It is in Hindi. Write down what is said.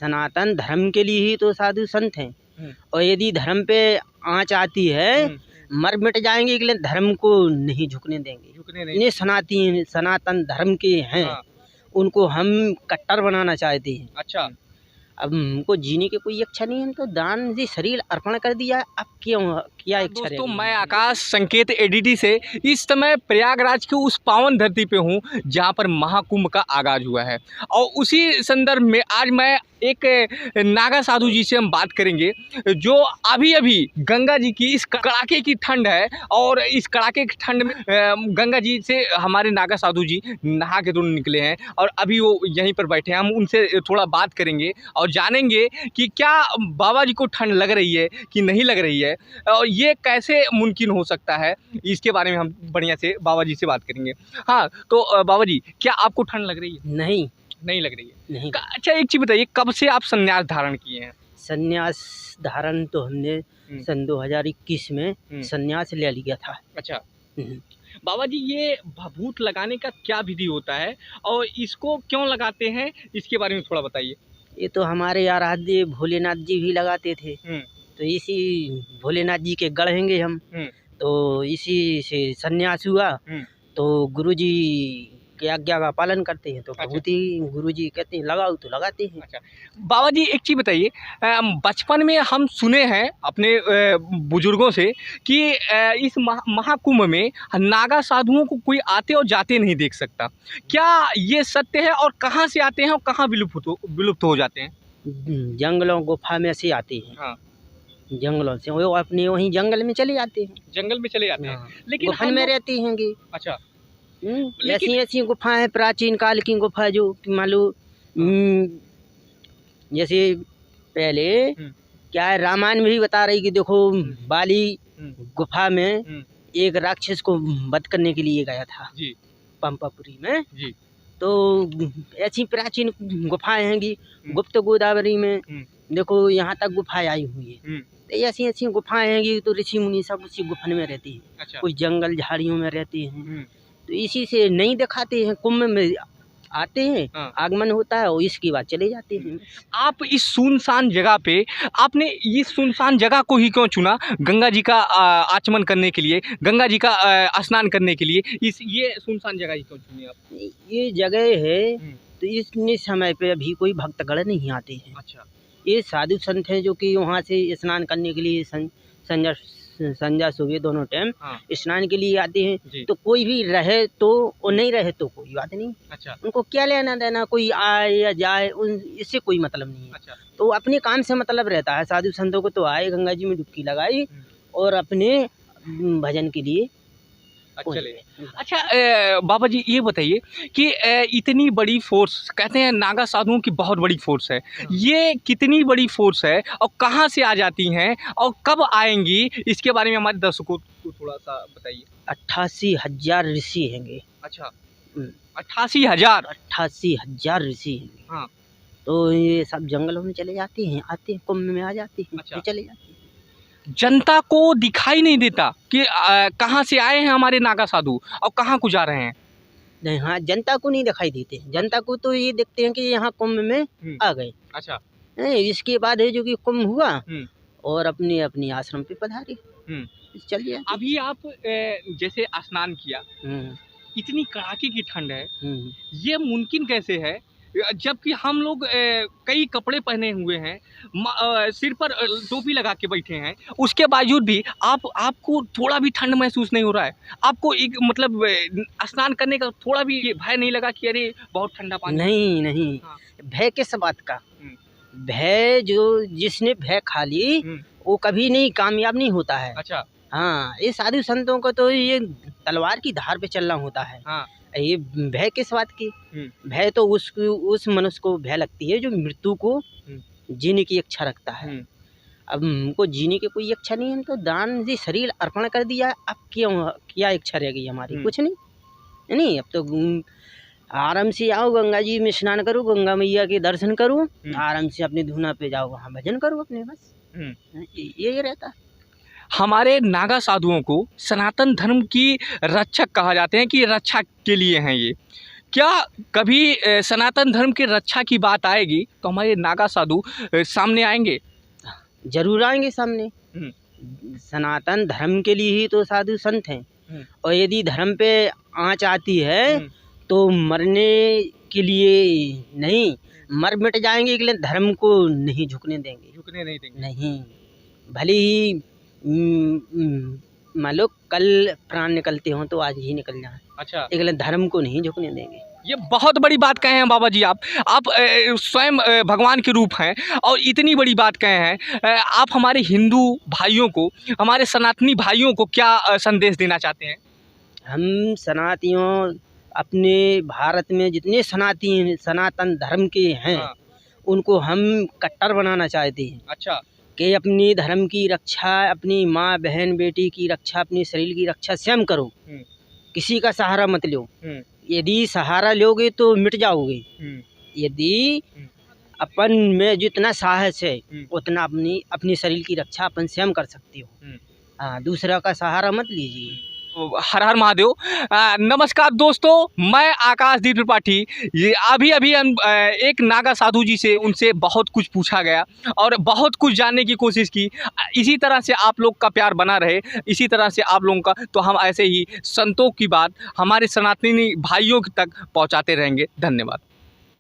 सनातन धर्म के लिए ही तो साधु संत हैं। और यदि धर्म पे आँच आती है, मर मिट जाएंगे, लेकिन धर्म को नहीं झुकने देंगे। ये सनातन धर्म के हैं, उनको हम कट्टर बनाना चाहते हैं। अच्छा, अब हमको जीने की कोई इच्छा नहीं है, तो दान से शरीर अर्पण कर दिया, अब क्यों क्या इच्छा दोस्तों रहेगी? मैं आकाश संकेत एडीटी से इस समय प्रयागराज की उस पावन धरती पे हूँ जहाँ पर महाकुंभ का आगाज हुआ है, और उसी संदर्भ में आज मैं एक नागा साधु जी से हम बात करेंगे जो अभी अभी गंगा जी की इस कड़ाके की ठंड है, और इस कड़ाके की ठंड में गंगा जी से हमारे नागा साधु जी नहा के तो निकले हैं, और अभी वो यहीं पर बैठे हैं। हम उनसे थोड़ा बात करेंगे और जानेंगे कि क्या बाबा जी को ठंड लग रही है कि नहीं लग रही है, और ये कैसे मुमकिन हो सकता है, इसके बारे में हम बढ़िया से बाबा जी से बात करेंगे। हाँ, तो बाबा जी, क्या आपको ठंड लग रही है? नहीं लग रही है। नहीं। अच्छा, एक चीज़ बताइए, कब से आप संन्यास धारण किए हैं? संन्यास धारण तो हमने सन 2021 में संन्यास ले लिया था। अच्छा बाबा जी, ये भभूत लगाने का क्या विधि होता है और इसको क्यों लगाते हैं, इसके बारे में थोड़ा बताइए। ये तो हमारे आराध्य भोलेनाथ जी भी लगाते थे, तो इसी भोलेनाथ जी के गढ़ हैंगे हम, तो इसी से संन्यास हुआ। तो गुरुजी की आज्ञा का पालन करते हैं, तो बहुत ही गुरुजी कहते हैं लगाओ तो लगाते हैं। अच्छा बाबा जी, एक चीज़ बताइए, बचपन में हम सुने हैं अपने बुजुर्गों से कि इस महाकुंभ में नागा साधुओं को कोई आते और जाते नहीं देख सकता। क्या ये सत्य है, और कहाँ से आते हैं और कहाँ विलुप्त हो जाते हैं? जंगलों गुफा में से आते हैं। हाँ, जंगलों से वो अपने वहीं जंगल में चले जाते हैं। जंगल में चले जाते हैं, लेकिन गुफा में रहती हैंगी। अच्छा, ऐसी गुफा है, प्राचीन काल की गुफा, जो मालूम जैसे पहले क्या है, रामायण में भी बता रही कि देखो बाली गुफा में एक राक्षस को वध करने के लिए गया था जी, पंपापुरी में जी। तो ऐसी प्राचीन गुफाएं हैंगी, गुप्त गोदावरी में देखो यहाँ तक गुफाएं आई हुई है। तो ऐसी ऐसी गुफाएं हैंगी, तो ऋषि मुनि सब उसी गुफा में रहते हैं। अच्छा। कुछ जंगल झाड़ियों में रहते हैं, तो इसी से नहीं दिखाते हैं। कुंभ में आते हैं, आगमन होता है और इसकी बात चले जाते हैं। आप इस सुनसान जगह पे, आपने इस सुनसान जगह को ही क्यों चुना गंगा जी का आचमन करने के लिए, गंगा जी का स्नान करने के लिए? ये सुनसान जगह ही क्यों चुनी आप? ये जगह है तो इतने समय पे अभी कोई भक्तगण नहीं आते हैं। अच्छा। ये साधु संत हैं जो कि वहाँ से स्नान करने के लिए संध्या सुबह दोनों टाइम स्नान के लिए आते हैं। तो कोई भी रहे तो और नहीं रहे तो कोई बात नहीं। अच्छा। उनको क्या लेना देना, कोई आए या जाए, इससे कोई मतलब नहीं है। अच्छा। तो अपने काम से मतलब रहता है। साधु संतों को तो आए, गंगा जी में डुबकी लगाई और अपने भजन के लिए चले। अच्छा बाबा जी, ये बताइए कि इतनी बड़ी फोर्स, कहते हैं नागा साधुओं की बहुत बड़ी फोर्स है, ये कितनी बड़ी फोर्स है और कहाँ से आ जाती हैं और कब आएंगी, इसके बारे में हमारे दर्शकों को थोड़ा सा बताइए। 88,000 ऋषि हैंगे। अच्छा। 88,000 ऋषि हैंगे। हाँ। तो ये सब जंगलों में चले जाते हैं, आते हैं कुंभ में आ जाते हैं। अच्छा। चले जाते हैं। जनता को दिखाई नहीं देता कि कहाँ से आए हैं हमारे नागा साधु और कहाँ को जा रहे हैं? नहीं, हाँ, जनता को नहीं दिखाई देते। जनता को तो ये देखते हैं कि यहाँ कुंभ में आ गए। अच्छा। इसके बाद है जो कि कुंभ हुआ और अपने अपनी आश्रम पे पधारे, चलिए। अभी आप जैसे स्नान किया, इतनी कड़ाके की ठंड है, ये मुमकिन कैसे है जबकि हम लोग कई कपड़े पहने हुए हैं, सिर पर टोपी लगा के बैठे हैं, उसके बावजूद भी आपको थोड़ा भी ठंड महसूस नहीं हो रहा है? आपको एक मतलब स्नान करने का थोड़ा भी भय नहीं लगा कि अरे बहुत ठंडा पानी? नहीं। हाँ। भय किस बात का? भय जिसने भय खा ली वो कभी नहीं कामयाब नहीं होता है। अच्छा। हाँ, ये साधु संतों को तो ये तलवार की धार पे चलना होता है। हाँ। ये भय किस बात की? भय तो उस मनुष्य को भय लगती है जो मृत्यु को जीने की इच्छा रखता है। अब हमको जीने की कोई इच्छा नहीं है, तो दान से शरीर अर्पण कर दिया, अब क्यों क्या इच्छा रह गई हमारी? कुछ नहीं। अब तो आराम से आओ, गंगा जी में स्नान करो, गंगा मैया के दर्शन करो, आराम से अपने धुना पे जाओ, वहाँ भजन करो अपने, बस ये रहता है। हमारे नागा साधुओं को सनातन धर्म की रक्षक कहा जाते हैं कि रक्षा के लिए हैं ये, क्या कभी सनातन धर्म की रक्षा की बात आएगी तो हमारे नागा साधु सामने आएंगे? जरूर आएंगे सामने। सनातन धर्म के लिए ही तो साधु संत हैं, और यदि धर्म पे आँच आती है तो मरने के लिए नहीं, मर मिट जाएंगे, लेकिन धर्म को नहीं झुकने देंगे। नहीं, भले ही मान लो कल प्राण निकलते हों तो आज ही निकल जाए। अच्छा, लेकिन धर्म को नहीं झुकने देंगे। ये बहुत बड़ी बात कहे हैं बाबा जी। आप स्वयं भगवान के रूप हैं और इतनी बड़ी बात कहे हैं। आप हमारे हिंदू भाइयों को, हमारे सनातनी भाइयों को क्या संदेश देना चाहते हैं? हम सनातियों, अपने भारत में जितने सनातन धर्म के हैं, उनको हम कट्टर बनाना चाहते हैं। अच्छा, कि अपनी धर्म की रक्षा, अपनी माँ बहन बेटी की रक्षा, अपने शरीर की रक्षा स्वयं करो, किसी का सहारा मत लो। यदि सहारा लोगे तो मिट जाओगे। यदि अपन में जितना साहस है उतना अपनी शरीर की रक्षा अपन स्वयं कर सकते हो। हाँ, दूसरा का सहारा मत लीजिए। हर हर महादेव। नमस्कार दोस्तों, मैं आकाशदीप त्रिपाठी। ये अभी एक नागा साधु जी से उनसे बहुत कुछ पूछा गया और बहुत कुछ जानने की कोशिश की। इसी तरह से आप लोग का प्यार बना रहे, इसी तरह से आप लोगों का, तो हम ऐसे ही संतों की बात हमारे सनातनी भाइयों तक पहुंचाते रहेंगे। धन्यवाद।